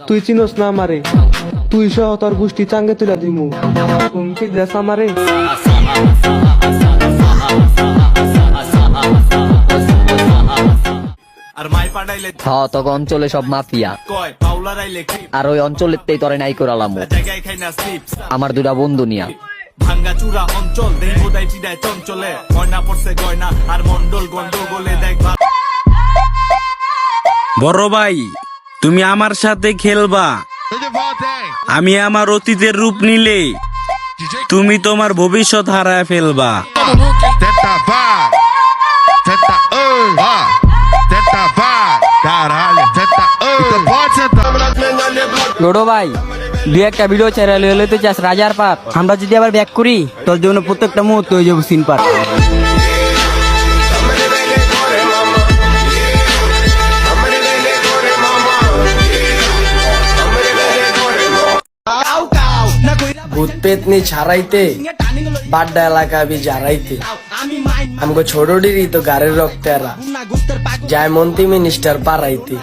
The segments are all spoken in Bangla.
তুই চিনস না আমারে, তুই সহ তোর গোষ্ঠী চাঙ্গে তুলা দিমু। হুমকি দেশ আমারে। তখন অঞ্চলে সব মাফিয়া, আর ওই অঞ্চলের তোরে নাই করালাম আমার দুটা বন্ধু নিয়া। ভাঙ্গাচুরা অঞ্চল দেহদাই পিডায় চঞ্চলে গয়না পড়ছে গয়না আর মন্ডল গন্ডগোলে দেখবা। বড় ভাই, তুমি আমার সাথে খেলবা, আমি আমার অতীতের রূপ নিলে তুমি তোমার ভবিষ্যৎ হারায় ফেলবা। বড় ভাই, দুই একটা ভিডিও ছেড়ে লইতে চাস রাজার পার। আমরা যদি আবার ব্যাক করি তোর জন্য প্রত্যেকটা মুহূর্ত হয়ে যাবো সিন পার। ভূত পেতনি ছাড়াইতে বাড্ডা এলাকা আমি জারাইতে আমাকে ছোটডিরই তো গাড়ির রক্তেরা যায় মন্ত্রী মিনিস্টার পারাইতে।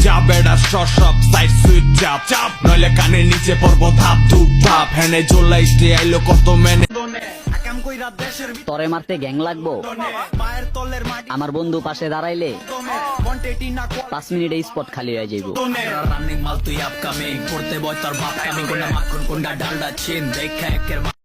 যাবেডা সব সাইড সুইট চাপ চাপ নইলে কানের নিচে পড়বো ধাপ ধুপ ধাপ হেনে জ্বলাইতে আইলো কত মেনে। তরে মারতে গ্যাং লাগবো, আমার বন্ধু পাশে দাঁড়াইলে 5 মিনিটে স্পট খালি হয়ে যাইব। রানিং মাল তুই আপকামিং করতে বয় তোর বাপ কামিং কোনটা মাখন কোনটা ডালডা চিন দেখা একের